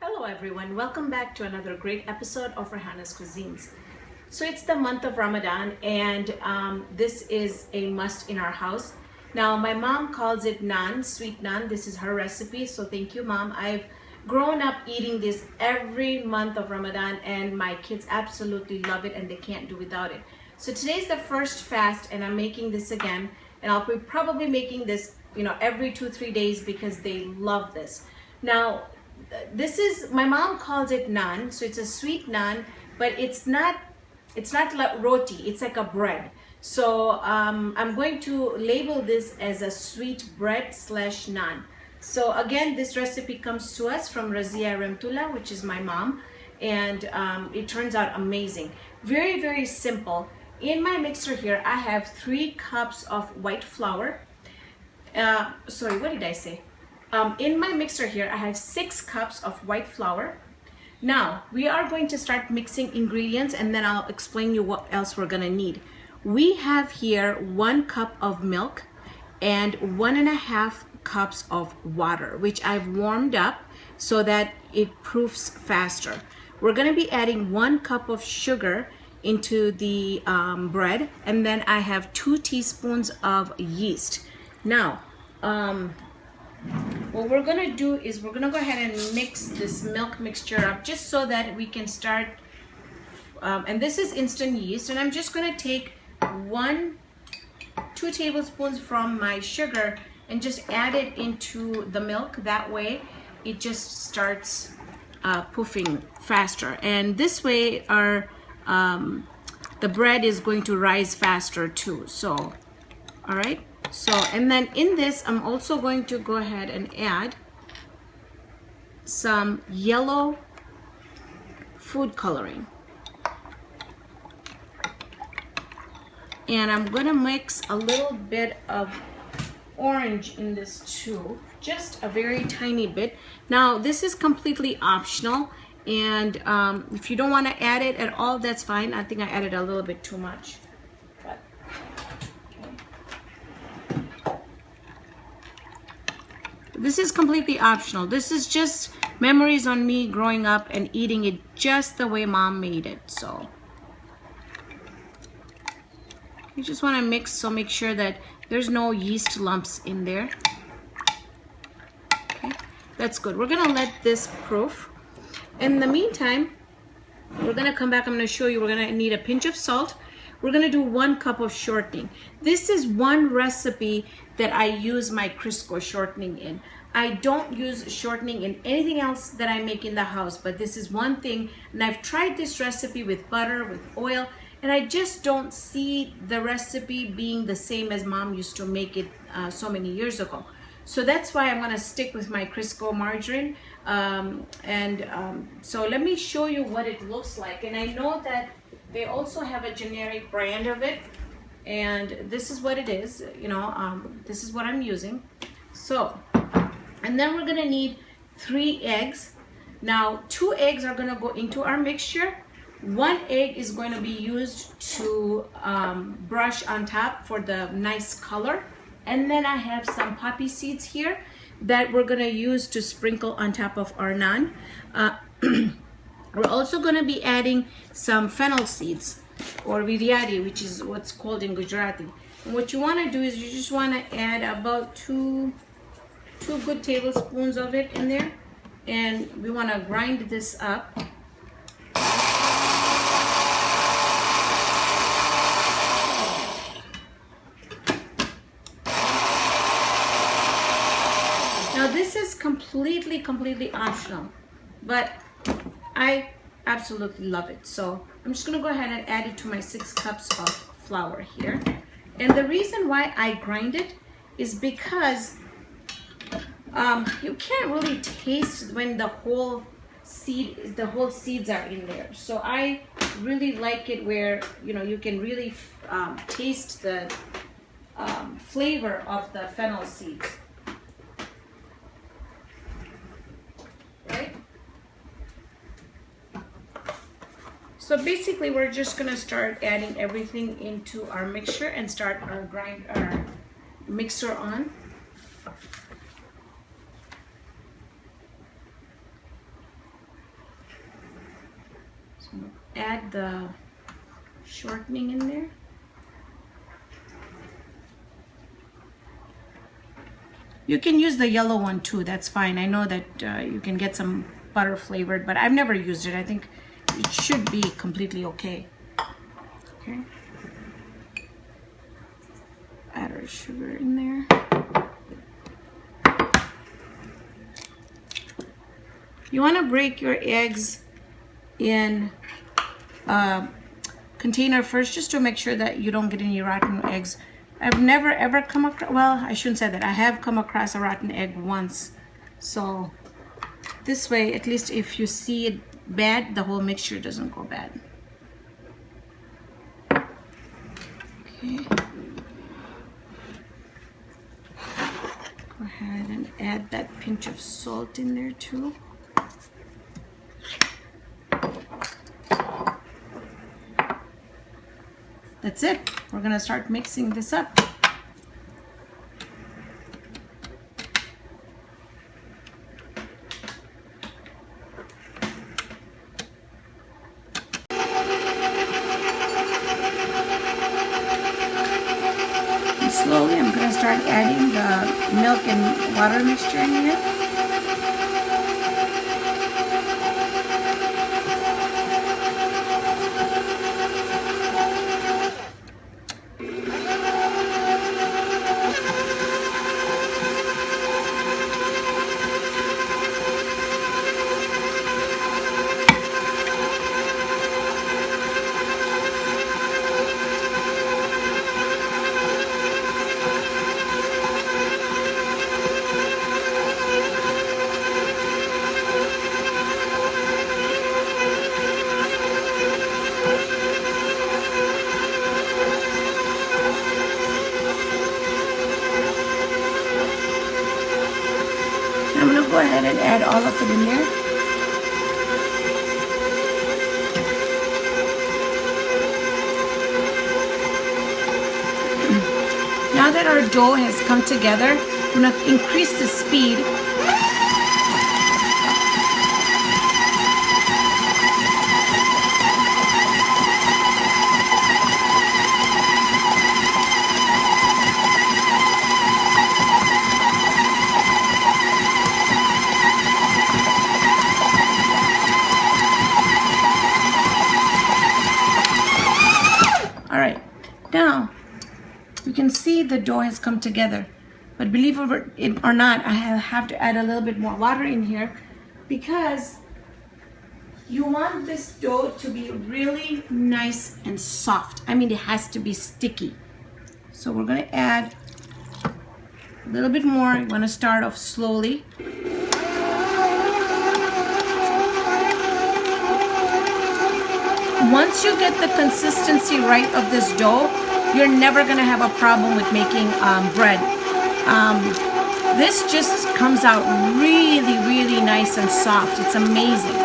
Hello everyone, welcome back to another great episode of Raihana's Cuisines. So it's the month of Ramadan and this is a must in our house. Now my mom calls it naan, sweet naan. This is her recipe, so thank you mom. I've grown up eating this every month of Ramadan and my kids absolutely love it and they can't do without it. So today's the first fast and I'm making this again, and I'll be probably making this every 2-3 days because they love this. Now this is, my mom calls it naan, so it's a sweet naan, but it's not like roti, it's like a bread. So I'm going to label this as a sweet bread slash naan. So again, this recipe comes to us from Razia Remtula, which is my mom, and it turns out amazing. Very, very simple. In my mixer here, I have 3 cups of white flour. Sorry, what did I say? In my mixer here, I have 6 cups of white flour. Now, we are going to start mixing ingredients and then I'll explain you what else we're gonna need. We have here 1 cup of milk and 1.5 cups of water, which I've warmed up so that it proofs faster. We're gonna be adding 1 cup of sugar into the bread, and then I have 2 teaspoons of yeast. Now, what we're gonna do is we're gonna go ahead and mix this milk mixture up just so that we can start, and this is instant yeast, and I'm just gonna take 2 tablespoons from my sugar and just add it into the milk. That way it just starts poofing faster, and this way our the bread is going to rise faster too. So all right. So, and then in this, I'm also going to go ahead and add some yellow food coloring. And I'm going to mix a little bit of orange in this too, just a very tiny bit. Now, this is completely optional, and if you don't want to add it at all, that's fine. I think I added a little bit too much. This is completely optional. This is just memories on me growing up and eating it just the way mom made it. So you just want to mix, so make sure that there's no yeast lumps in there. Okay, that's good. We're gonna let this proof. In the meantime, we're gonna come back. I'm gonna show you. We're gonna need a pinch of salt. We're gonna do 1 cup of shortening. This is one recipe that I use my Crisco shortening in. I don't use shortening in anything else that I make in the house, but this is one thing, and I've tried this recipe with butter, with oil, and I just don't see the recipe being the same as mom used to make it so many years ago. So that's why I'm gonna stick with my Crisco margarine. So let me show you what it looks like. And I know that they also have a generic brand of it, and this is what it is. This is what I'm using. So, and then we're gonna need 3 eggs. Now 2 eggs are gonna go into our mixture. 1 egg is going to be used to brush on top for the nice color, and then I have some poppy seeds here that we're gonna use to sprinkle on top of our naan. We're also going to be adding some fennel seeds, or viryadi, which is what's called in Gujarati. And what you want to do is you just want to add about 2 good tablespoons of it in there, and we want to grind this up. Now this is completely optional, but I absolutely love it. So I'm just gonna go ahead and add it to my 6 cups of flour here. And the reason why I grind it is because you can't really taste when the whole seeds are in there. So I really like it where you can really taste the flavor of the fennel seeds. Right? So basically, we're just gonna start adding everything into our mixture and start our mixer on. So add the shortening in there. You can use the yellow one too, that's fine. I know that you can get some butter flavored, but I've never used it. I think it should be completely okay. Okay. Add our sugar in there. You want to break your eggs in a container first, just to make sure that you don't get any rotten eggs. I've never ever come across, well, I shouldn't say that. I have come across a rotten egg once. So this way, at least if you see it bad, the whole mixture doesn't go bad. Okay. Go ahead and add that pinch of salt in there too. That's it. We're gonna start mixing this up. And slowly, I'm gonna start adding the milk and water mixture in here. I'm going to go ahead and add all of it in there. Now that our dough has come together, I'm going to increase the speed. Now, you can see the dough has come together, but believe it or not, I have to add a little bit more water in here because you want this dough to be really nice and soft. I mean, it has to be sticky. So we're gonna add a little bit more. You wanna start off slowly. Once you get the consistency right of this dough, you're never gonna have a problem with making bread. This just comes out really, really nice and soft. It's amazing.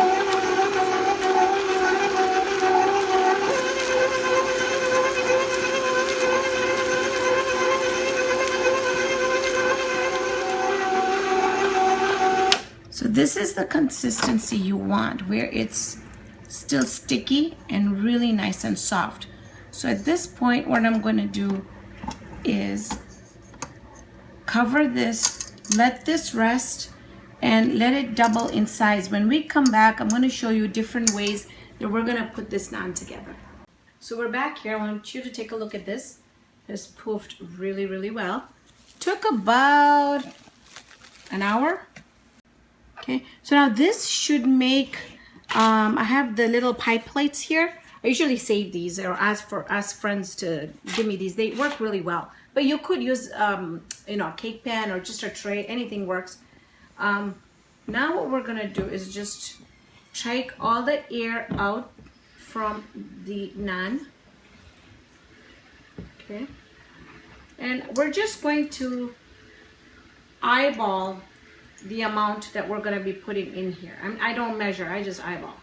So this is the consistency you want, where it's still sticky and really nice and soft. So at this point, what I'm going to do is cover this, let this rest, and let it double in size. When we come back, I'm going to show you different ways that we're going to put this naan together. So we're back here. I want you to take a look at this. It's poofed really, really well. Took about an hour. Okay, so now this should make, I have the little pie plates here. I usually save these or ask friends to give me these. They work really well. But you could use, you know, a cake pan or just a tray. Anything works. Now what we're gonna do is just take all the air out from the naan. Okay, and we're just going to eyeball the amount that we're going to be putting in here. I don't measure, I just eyeball.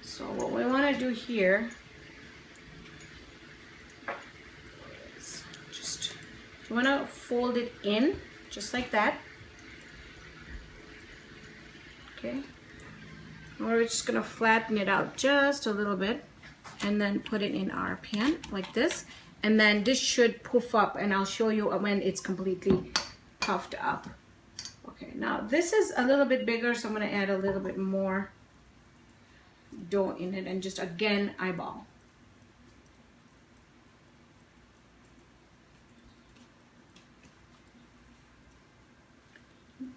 So what we want to do here is just, you want to fold it in just like that. Okay, We're just gonna flatten it out just a little bit and then put it in our pan like this. And then this should poof up, and I'll show you when it's completely puffed up. Okay, now this is a little bit bigger, so I'm gonna add a little bit more dough in it and just again eyeball.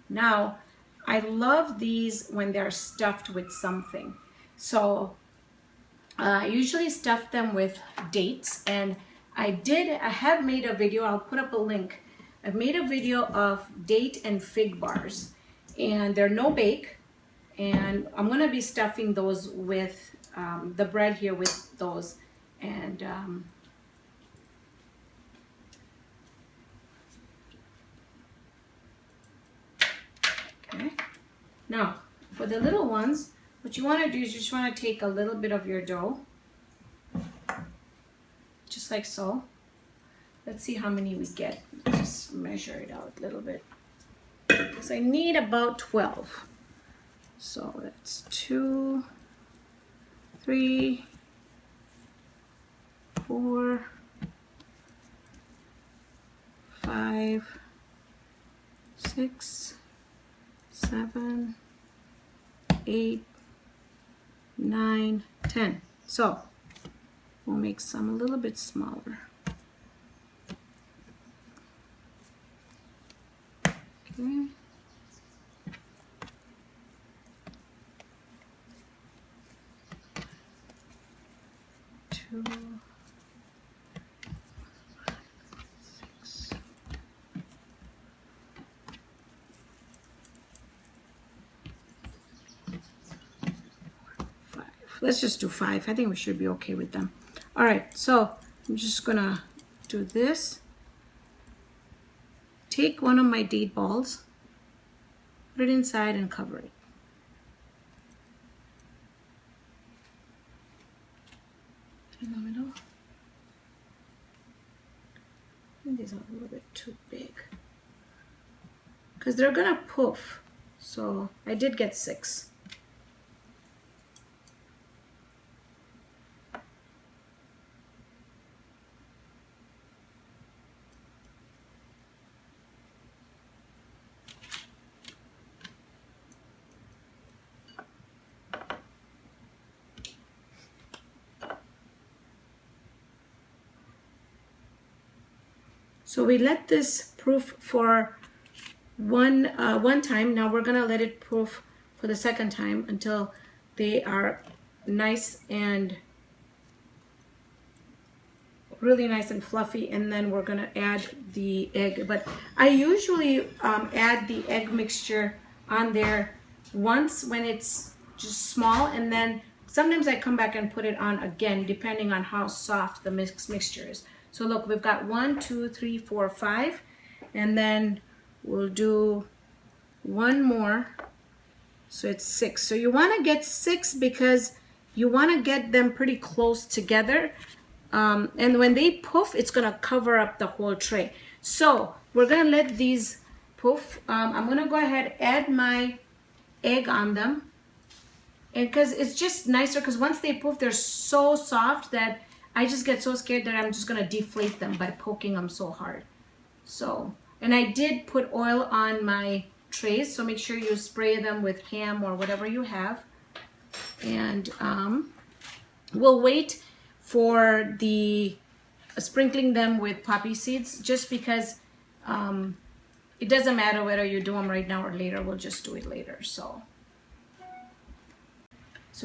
Now, I love these when they're stuffed with something. So I usually stuff them with dates, and I have made a video, I'll put up a link. I've made a video of date and fig bars, and they're no bake, and I'm gonna be stuffing those with the bread here with those, and okay. Now, for the little ones, what you want to do is you just want to take a little bit of your dough, just like so. Let's see how many we get. Just measure it out a little bit. So I need about 12. So that's 2, 3, 4, 5, 6, 7, 8, 9, 10. So we'll make some a little bit smaller. Okay. Two, 6. Let's just do 5. I think we should be okay with them. All right, so I'm just gonna do this. Take one of my date balls, put it inside and cover it. In the middle. I think these are a little bit too big, because they're gonna poof. So I did get 6. So we let this proof for one time. Now we're gonna let it proof for the second time until they are nice and really nice and fluffy, and then we're gonna add the egg. But I usually add the egg mixture on there once when it's just small, and then sometimes I come back and put it on again depending on how soft the mixture is. So look, we've got 1, 2, 3, 4, 5, and then we'll do one more, so it's 6. So you want to get 6 because you want to get them pretty close together, and when they poof, it's going to cover up the whole tray. So we're going to let these poof. I'm going to go ahead, add my egg on them, and because it's just nicer, because once they poof, they're so soft that I just get so scared that I'm just gonna deflate them by poking them so hard. So, and I did put oil on my trays, so make sure you spray them with ham or whatever you have. And we'll wait for the sprinkling them with poppy seeds, just because it doesn't matter whether you do them right now or later. We'll just do it later. So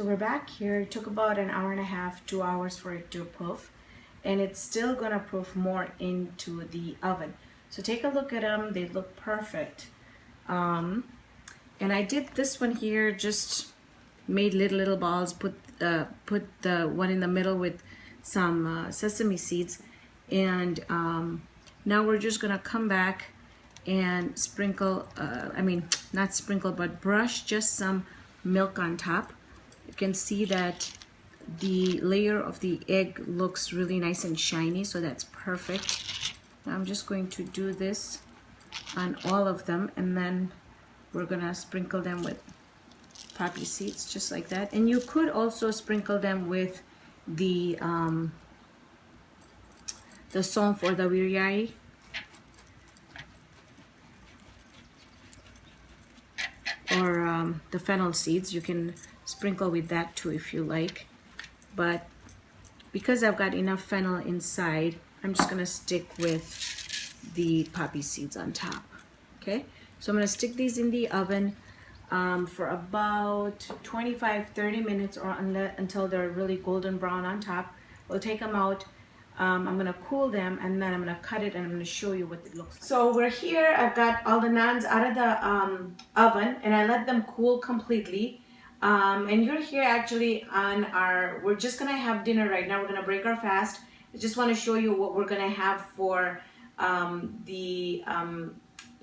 we're back here. It took about an hour and a half, 2 hours for it to poof, and it's still gonna poof more into the oven. So take a look at them. They look perfect. And I did this one here, just made little balls, put the one in the middle with some sesame seeds, and now we're just gonna come back and sprinkle, I mean, not sprinkle, but brush just some milk on top. You can see that the layer of the egg looks really nice and shiny, so that's perfect. Now I'm just going to do this on all of them, and then we're gonna sprinkle them with poppy seeds just like that. And you could also sprinkle them with the sonf or the wiryai. Or the fennel seeds. You can sprinkle with that too if you like. But because I've got enough fennel inside, I'm just gonna stick with the poppy seeds on top. Okay, so I'm gonna stick these in the oven for about 25-30 minutes or until they're really golden brown on top. We'll take them out. I'm gonna cool them and then I'm gonna cut it and I'm gonna show you what it looks like. So we're here, I've got all the naans out of the oven and I let them cool completely. And you're here actually on we're just gonna have dinner right now. We're gonna break our fast. I just wanna show you what we're gonna have for the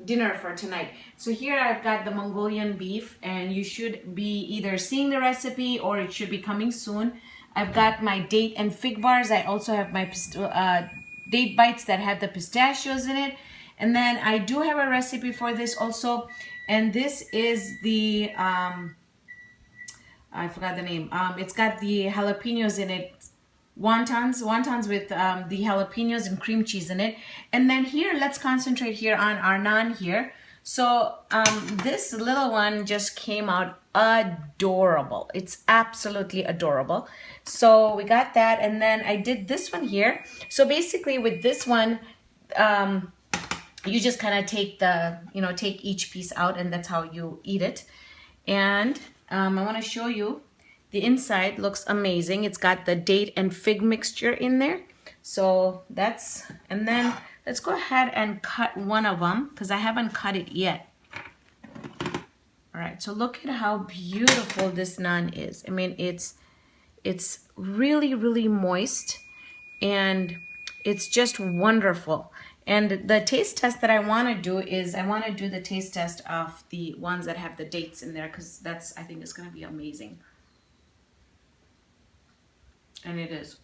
dinner for tonight. So here I've got the Mongolian beef and you should be either seeing the recipe or it should be coming soon. I've got my date and fig bars. I also have my date bites that have the pistachios in it. And then I do have a recipe for this also. And this is the, I forgot the name. It's got the jalapenos in it. Wontons with the jalapenos and cream cheese in it. And then here, let's concentrate here on our naan here. So this little one just came out adorable. It's absolutely adorable. So we got that, and then I did this one here. So basically with this one, you just kind of take take each piece out and that's how you eat it. And I want to show you the inside. Looks amazing. It's got the date and fig mixture in there. So that's, and then let's go ahead and cut one of them because I haven't cut it yet. All right, so look at how beautiful this naan is. I mean, it's really, really moist and it's just wonderful. And the taste test that I want to do is I want to do the taste test of the ones that have the dates in there because that's, I think, is going to be amazing. And it is.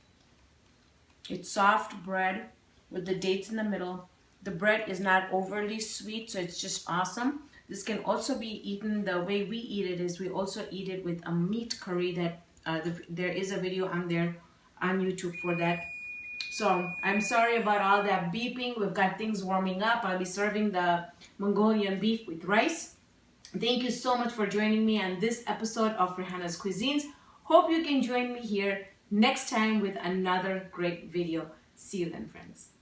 It's soft bread with the dates in the middle. The bread is not overly sweet, so it's just awesome. This can also be eaten, the way we eat it is we also eat it with a meat curry that there is a video on there on YouTube for that. So I'm sorry about all that beeping. We've got things warming up. I'll be serving the Mongolian beef with rice. Thank you so much for joining me on this episode of Raihana's Cuisines. Hope you can join me here next time with another great video. See you then, friends.